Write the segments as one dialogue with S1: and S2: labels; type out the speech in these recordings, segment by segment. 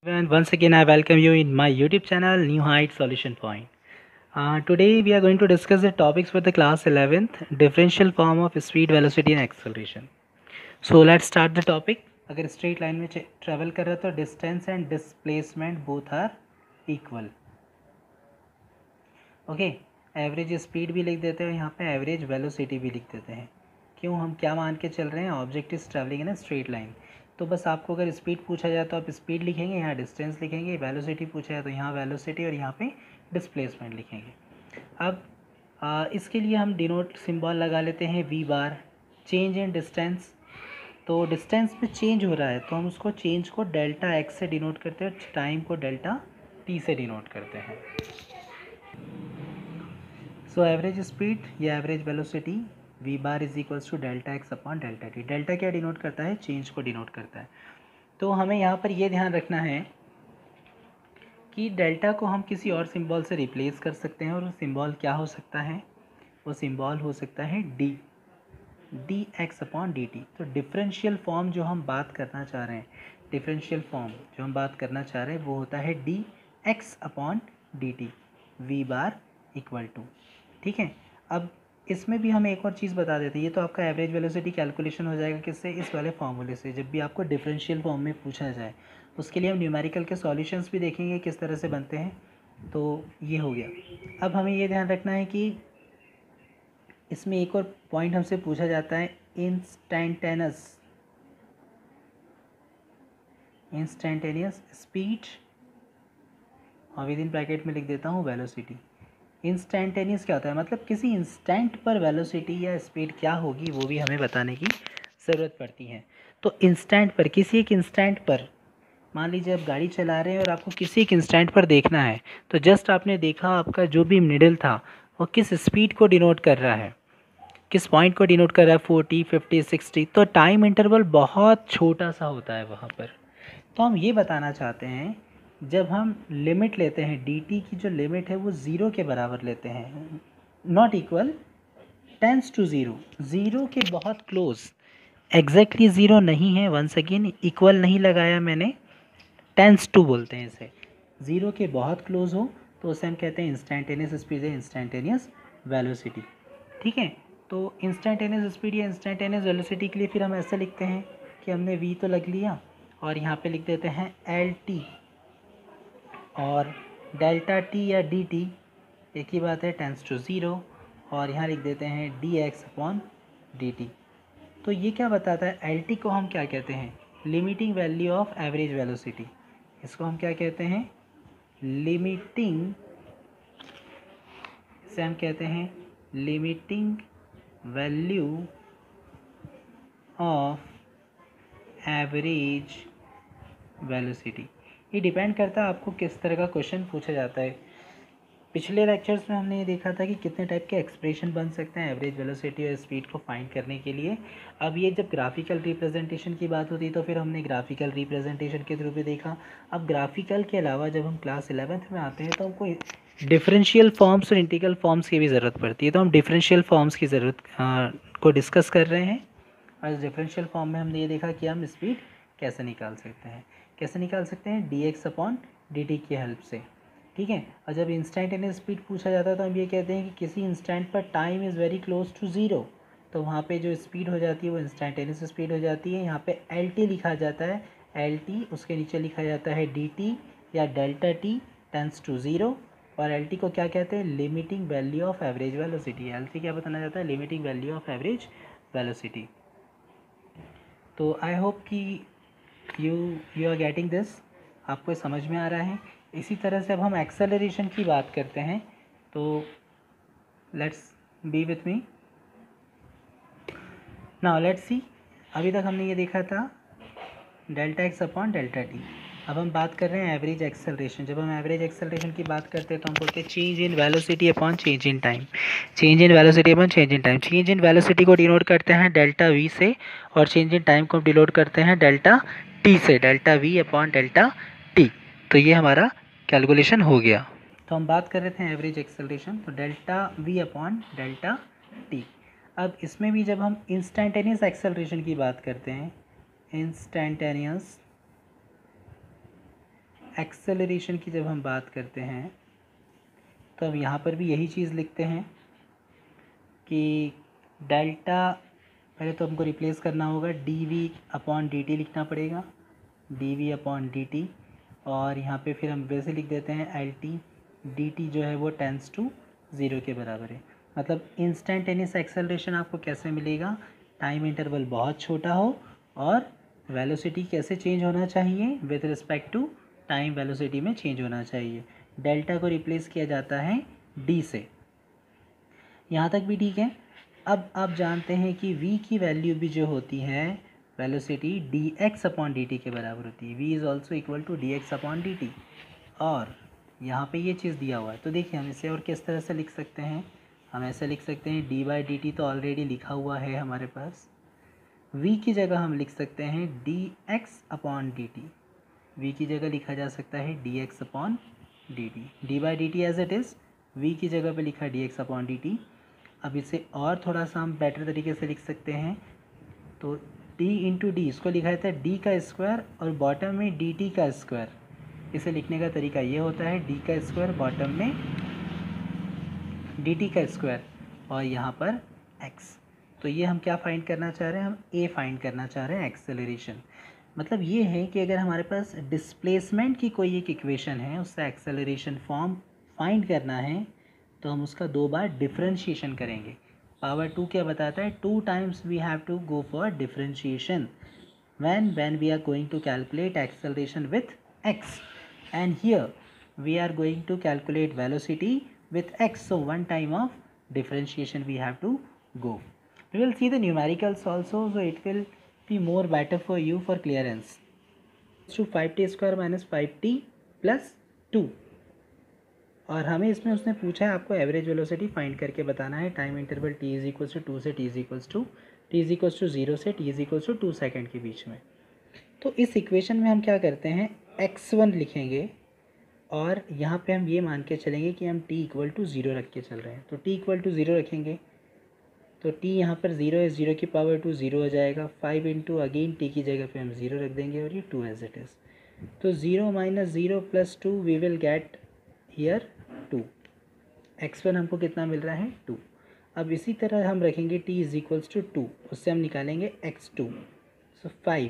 S1: And once again, I welcome you in my YouTube channel, New Height Solution Point. Today, we are going to discuss the topics for the class 11th, differential form of speed, velocity and acceleration. So, let's start the topic. अगर straight line में travel कर रहा है तो distance and displacement both are equal. Okay, average speed भी लिख देते हैं, यहाँ पे average velocity भी लिख देते हैं. क्यों, हम क्या मान के चल रहे हैं? Object is travelling in straight line. तो बस आपको अगर स्पीड पूछा जाए तो आप स्पीड लिखेंगे, यहाँ डिस्टेंस लिखेंगे. वेलोसिटी पूछा जाए तो यहाँ वेलोसिटी और यहाँ पे डिस्प्लेसमेंट लिखेंगे. अब इसके लिए हम डिनोट सिंबल लगा लेते हैं v bar. Change in distance, तो डिस्टेंस में चेंज हो रहा है तो हम उसको चेंज को डेल्टा एक्स से डिनोट करते हैं, टाइम को डेल्टा टी से डिनोट करते हैं. सो एवरेज स्पीड या average velocity v bar is equals to delta x upon delta t. Delta क्या डिनोट करता है? चेंज को डिनोट करता है. तो हमें यहाँ पर ये ध्यान रखना है कि डेल्टा को हम किसी और सिंबल से रिप्लेस कर सकते हैं और वो सिंबल क्या हो सकता है? वो सिंबल हो सकता है d x upon d T. तो डिफरेंशियल फॉर्म जो हम बात करना चाह रहे हैं, वो होता है d x upon d t v bar equal to. ठीक है. अब इसमें भी हम एक और चीज़ बता देते हैं. ये तो आपका एवरेज वेलोसिटी कैलकुलेशन हो जाएगा किससे? इस वाले फार्मूले से. जब भी आपको डिफरेंशियल फॉर्म में पूछा जाए उसके लिए हम न्यूमेरिकल के सॉल्यूशंस भी देखेंगे किस तरह से बनते हैं. तो ये हो गया. अब हमें ये ध्यान रखना है कि इसमें एक और पॉइंट हमसे पूछा जाता है इंस्टेंटेनियस स्पीड और विद इन ब्रैकेट में लिख देता हूँ वेलोसिटी. इंस्टेंटेनियस क्या होता है? मतलब किसी इंस्टेंट पर वेलोसिटी या स्पीड क्या होगी वो भी हमें बताने की ज़रूरत पड़ती है. तो इंस्टेंट पर, किसी एक इंस्टेंट पर, मान लीजिए आप गाड़ी चला रहे हैं और आपको किसी एक इंस्टेंट पर देखना है, तो जस्ट आपने देखा आपका जो भी निडल था वो किस स्पीड को डिनोट कर रहा है, किस पॉइंट को डिनोट कर रहा है? 40, 50, 60. तो टाइम इंटरवल बहुत छोटा सा होता है वहाँ पर. तो हम ये बताना चाहते हैं, जब हम लिमिट लेते हैं डी टी की, जो लिमिट है वो ज़ीरो के बराबर लेते हैं, not equal, tends to zero, zero के बहुत क्लोज. एग्जैक्टली ज़ीरो नहीं है, वंस अगेन इक्वल नहीं लगाया मैंने, टेंस टू बोलते हैं इसे. ज़ीरो के बहुत क्लोज हो तो उसे हम कहते हैं इंस्टेंटेनियस स्पीड या इंस्टेंटेनियस वेलोसिटी. ठीक है. तो इंस्टेंटेनियस स्पीड या इंस्टेंटेनियस वेलोसिटी के लिए फिर हम ऐसे लिखते हैं कि हमने वी तो लग लिया और यहाँ पे लिख देते हैं एल टी, और डेल्टा टी या डी टी एक ही बात है, टेंस टू ज़ीरो, और यहाँ लिख देते हैं d x upon d T. तो ये क्या बताता है? एल टी को हम क्या कहते हैं? Limiting value of average velocity. इसको हम क्या कहते हैं? लिमिटिंग, इसे हम कहते हैं limiting value of average velocity. ये डिपेंड करता है आपको किस तरह का क्वेश्चन पूछा जाता है. पिछले लेक्चर्स में हमने ये देखा था कि कितने टाइप के एक्सप्रेशन बन सकते हैं एवरेज वेलोसिटी और स्पीड को फाइंड करने के लिए. अब ये जब ग्राफिकल रिप्रेजेंटेशन की बात होती है तो फिर हमने ग्राफिकल रिप्रेजेंटेशन के थ्रू भी देखा. अब ग्राफिकल के अलावा जब हम क्लास 11th में आते हैं तो हमको डिफरेंशियल फॉर्म्स और इंटीग्रल फॉर्म्स की भी ज़रूरत पड़ती है. तो हम डिफरेंशियल फॉर्म्स की ज़रूरत को डिस्कस कर रहे हैं. और इस डिफरेंशियल फॉर्म में हमने ये देखा कि हम स्पीड कैसे निकाल सकते हैं d x upon d T की हेल्प से. ठीक है. और जब इंस्टेंटेनियस स्पीड पूछा जाता है तो हम ये कहते हैं कि किसी इंस्टेंट पर time is very close to zero, तो वहाँ पे जो स्पीड हो जाती है वो इंस्टेंटेनियस स्पीड हो जाती है. यहाँ पे एल टी लिखा जाता है, एल टी, उसके नीचे लिखा जाता है डी टी या delta t tends to zero. और एल टी को क्या कहते हैं? Limiting value of average velocity. L T क्या बताना जाता है? Limiting value of average velocity. तो आई होप कि यू आर गेटिंग दिस, आपको समझ में आ रहा है. इसी तरह से अब हम एक्सेलरेशन की बात करते हैं. तो let's be with me now. Let's see, अभी तक हमने ये देखा था delta x upon delta T. अब हम बात कर रहे हैं एवरेज एक्सेलरेशन. जब हम एवरेज एक्सेलरेशन की बात करते हैं तो हम बोलते हैं change in velocity upon change in time. Change in velocity upon change in time. Change in velocity को डिनोट करते हैं डेल्टा वी से, और चेंज इन टाइम को डिनोट करते हैं डेल्टा टी से, delta we upon delta T. तो ये हमारा कैलकुलेशन हो गया. तो हम बात कर रहे थे एवरेज एक्सेलरेशन, तो delta we upon delta T. अब इसमें भी जब हम इंस्टेंटेनियस एक्सेलरेशन की बात करते हैं, इंस्टेंटेनियस एक्सेलरेशन की जब हम बात करते हैं तो अब यहाँ पर भी यही चीज़ लिखते हैं कि डेल्टा, पहले तो हमको रिप्लेस करना होगा, d v upon d t लिखना पड़ेगा, d v upon d t, और यहाँ पे फिर हम वैसे लिख देते हैं एल टी, डी टी जो है वो टेंस टू 0 के बराबर है। मतलब इंस्टेंटेनियस एक्सेलरेशन आपको कैसे मिलेगा, टाइम इंटरवल बहुत छोटा हो और वेलोसिटी कैसे चेंज होना चाहिए, with respect to time velocity में चेंज होना चाहिए। डेल्टा को रिप्लेस किया जाता है डी से। यहाँ तक भी ठीक है। अब आप जानते हैं कि v की वैल्यू भी जो होती है velocity d x upon d t के बराबर होती है। v is also equal to d x upon d t, और यहाँ पे ये चीज़ दिया हुआ है। तो देखिए हम इसे और किस तरह से लिख सकते हैं, हम ऐसे लिख सकते हैं डी बाई डी टी तो ऑलरेडी लिखा हुआ है हमारे पास, v की जगह हम लिख सकते हैं d x upon d t, v की जगह लिखा जा सकता है d x upon d t, d by d t as it is, v की जगह पे लिखा d x upon d t. अब इसे और थोड़ा सा हम बेटर तरीके से लिख सकते हैं, तो d इंटू डी, इसको लिखा जाता है d का स्क्वायर और बॉटम में dt का स्क्वायर। इसे लिखने का तरीका ये होता है d का स्क्वायर बॉटम में dt का स्क्वायर और यहाँ पर x। तो ये हम क्या फाइंड करना चाह रहे हैं, हम a फाइंड करना चाह रहे हैं, एक्सेलरेशन। मतलब ये है कि अगर हमारे पास डिस्प्लेसमेंट की कोई एक इक्वेशन है, उससे एक्सेलरेशन फॉर्म फाइंड करना है, तो हम उसका 2 बार डिफरेंशिएशन करेंगे। पावर 2 क्या बताता है, 2 times we have to go for differentiation when we are going to calculate acceleration with x, and here we are going to calculate velocity with x, so 1 time of differentiation we have to go. We will see the numericals also, so it will be more better for you for clearance. To 5t square minus 5t plus 2, और हमें इसमें उसने पूछा है आपको average velocity find करके बताना है। Time interval t is equals to 2 से t इज इक्वल्स टू 0 से t is equals to 2 second के बीच में। तो इस इक्वेशन में हम क्या करते हैं, x1 लिखेंगे और यहाँ पे हम ये मान के चलेंगे कि हम t इक्वल टू 0 रख के चल रहे हैं। तो t इक्वल टू 0 रखेंगे तो t यहाँ पर 0 है, 0 की पावर 2 0 हो जाएगा। 5 इंटू अगेन t की जगह पे हम 0 रख देंगे और ये 2 एज इट इज़। तो 0 minus 0 plus 2 we will get here 2। x1 हमको कितना मिल रहा है, 2। अब इसी तरह हम रखेंगे t इज इक्वल्स टू 2, उससे हम निकालेंगे x2। सो 5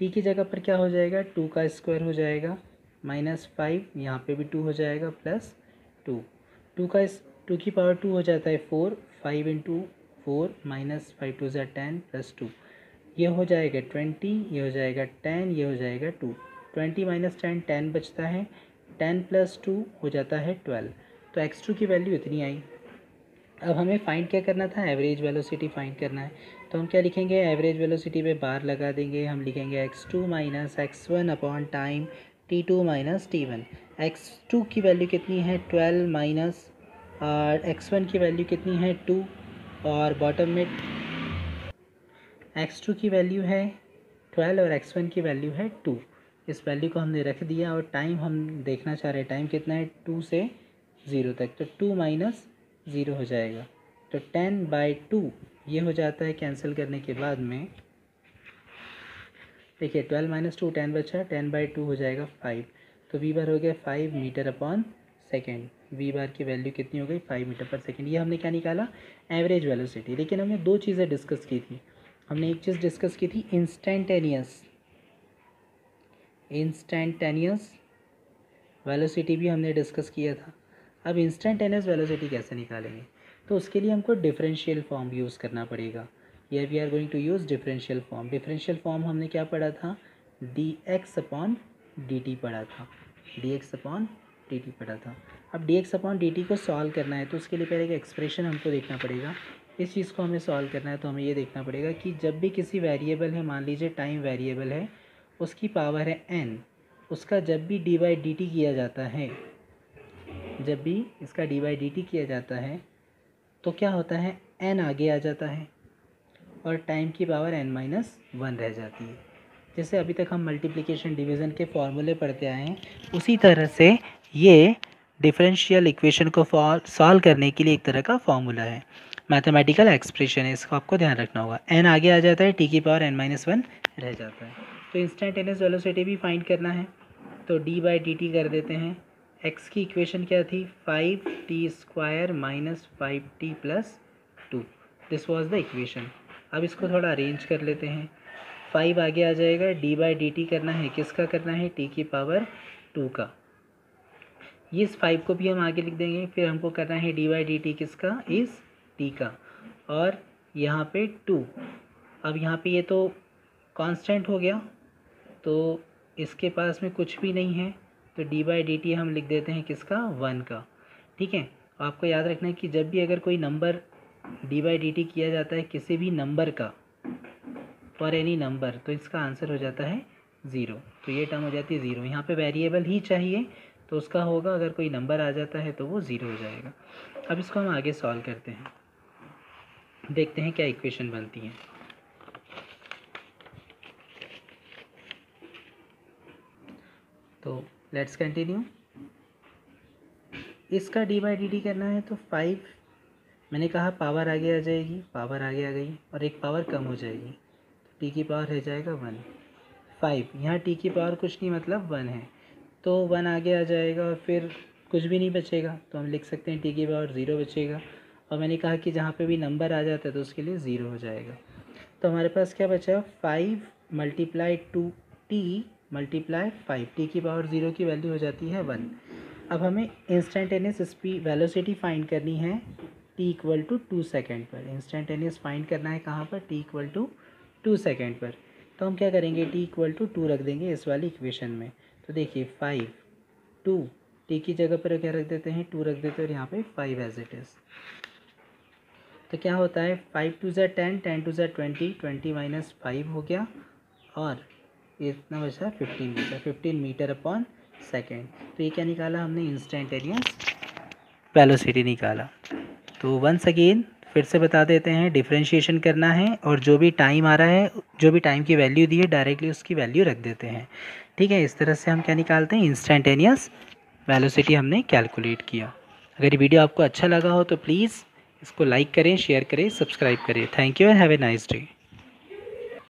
S1: t की जगह पर क्या हो जाएगा, 2 का स्क्वायर हो जाएगा माइनस 5, यहाँ पे भी 2 हो जाएगा प्लस 2। 2 की पावर 2 हो जाता है 4, 5 इंटू 4 माइनस 5 2 ज़ा 10 प्लस 2, ये हो जाएगा 20, ये हो जाएगा 10, ये हो जाएगा 2। 20 माइनस 10 10 बचता है, 10 प्लस 2 हो जाता है 12। तो x2 की वैल्यू इतनी आई। अब हमें फाइंड क्या करना था, एवरेज वेलोसिटी फाइंड करना है। तो हम क्या लिखेंगे, एवरेज वेलोसिटी पे बार लगा देंगे, हम लिखेंगे x2 minus x1 upon time t2 minus t1। x2 की वैल्यू कितनी है 12 माइनस x1 की वैल्यू कितनी है 2, और बॉटम में x2 की वैल्यू है 12 और x1 की वैल्यू है 2। इस वैल्यू को हमने रख दिया और टाइम हम देखना चाह रहे हैं, टाइम कितना है 2 से 0 तक। तो 2 माइनस 0 हो जाएगा, तो 10/2 ये हो जाता है। कैंसिल करने के बाद में देखिए 12 माइनस 2 10 बचा, 10/2 हो जाएगा 5। तो वी बार हो गया 5 मीटर अपॉन सेकेंड। वी बार की वैल्यू कितनी हो गई, 5 मीटर पर सेकेंड। ये हमने क्या निकाला, एवरेज वेलोसिटी। लेकिन हमने 2 चीज़ें डिस्कस की थी। हमने एक चीज़ डिस्कस की थी इंस्टेंटेनियस वेलोसिटी भी हमने डिस्कस किया था। अब इंस्टेंटेनियस वेलोसिटी कैसे निकालेंगे, तो उसके लिए हमको डिफरेंशियल फॉर्म यूज़ करना पड़ेगा। ये we are going to use differential form. Differential form हमने क्या पढ़ा था, dx अपॉन dt पढ़ा था, dx अपॉन dt पढ़ा था। अब dx अपॉन dt को सॉल्व करना है तो उसके लिए पहले एक एक्सप्रेशन हमको देखना पड़ेगा। इस चीज़ को हमें सॉल्व करना है तो हमें ये देखना पड़ेगा कि जब भी किसी वेरिएबल है, मान लीजिए टाइम वेरिएबल है, उसकी पावर है n, उसका जब भी d/dt किया जाता है, जब भी इसका d/dt किया जाता है तो क्या होता है, n आगे आ जाता है और टाइम की पावर n-1 रह जाती है। जैसे अभी तक हम मल्टीप्लिकेशन डिवीज़न के फॉर्मूले पढ़ते आए हैं, उसी तरह से ये डिफरेंशियल इक्वेशन को सॉल्व करने के लिए एक तरह का फॉर्मूला है, मैथमेटिकल एक्सप्रेशन है। इसको आपको ध्यान रखना होगा। n आगे आ जाता है, t की पावर n-1 रह जाता है। तो इंस्टेंटेनियस वेलोसिटी भी फाइंड करना है। तो d/dt कर देते हैं। x की इक्वेशन क्या थी, 5t² minus 5t plus 2, this was the equation. अब इसको थोड़ा अरेंज कर लेते हैं। 5 आगे आ जाएगा, d/dt करना है, किसका करना है, t की पावर 2 का। इस 5 को भी हम आगे लिख देंगे, फिर हमको करना है d/dt किसका, इस t का, और यहाँ पे 2। अब यहाँ पे ये तो कांस्टेंट हो गया, तो इसके पास में कुछ भी नहीं है, तो d/dt हम लिख देते हैं किसका, 1 का। ठीक है, आपको याद रखना है कि जब भी अगर कोई नंबर d/dt किया जाता है किसी भी नंबर का, फॉर एनी नंबर, तो इसका आंसर हो जाता है 0। तो ये टर्म हो जाती है 0। यहाँ पे वेरिएबल ही चाहिए तो उसका होगा, अगर कोई नंबर आ जाता है तो वो 0 हो जाएगा। अब इसको हम आगे सॉल्व करते हैं, देखते हैं क्या इक्वेशन बनती है। तो लेट्स कंटिन्यू। इसका d/dt करना है तो 5, मैंने कहा पावर आगे आ जाएगी, पावर आगे आ गई और एक पावर कम हो जाएगी, तो t की पावर रह जाएगा 1। 5 यहाँ t की पावर कुछ नहीं मतलब 1 है, तो 1 आगे आ जाएगा और फिर कुछ भी नहीं बचेगा, तो हम लिख सकते हैं t की पावर 0 बचेगा। और मैंने कहा कि जहाँ पे भी नंबर आ जाता है तो उसके लिए 0 हो जाएगा। तो हमारे पास क्या बचा, 5 × 2t × 5, t की पावर 0 की वैल्यू हो जाती है 1। अब हमें इंस्टेंटेनियस स्पीड वेलोसिटी फाइंड करनी है t = 2 सेकेंड पर। इंस्टेंटेनियस फाइंड करना है कहाँ पर, t = 2 सेकेंड पर। तो हम क्या करेंगे, t = 2 रख देंगे इस वाली इक्वेशन में। तो देखिए 5 2, t की जगह पर क्या रख देते हैं, 2 रख देते हैं, और यहाँ पे 5 एज इट इज़। तो क्या होता है, 5 × 2 = 10, 10 × 2 = 20, 20 - 5 हो गया, और इतना बचा 15 बचा, 15 मीटर/सेकेंड। तो ये क्या निकाला हमने, इंस्टेंटेनियस वेलोसिटी निकाला। तो वंस अगेन फिर से बता देते हैं, डिफरेंशिएशन करना है और जो भी टाइम आ रहा है, जो भी टाइम की वैल्यू दी है डायरेक्टली उसकी वैल्यू रख देते हैं। ठीक है, इस तरह से हम क्या निकालते हैं, इंस्टेंटेनियस वेलोसिटी हमने कैलकुलेट किया। अगर ये वीडियो आपको अच्छा लगा हो तो प्लीज़ इसको लाइक करें, शेयर करें, सब्सक्राइब करें। Thank you and have a nice day.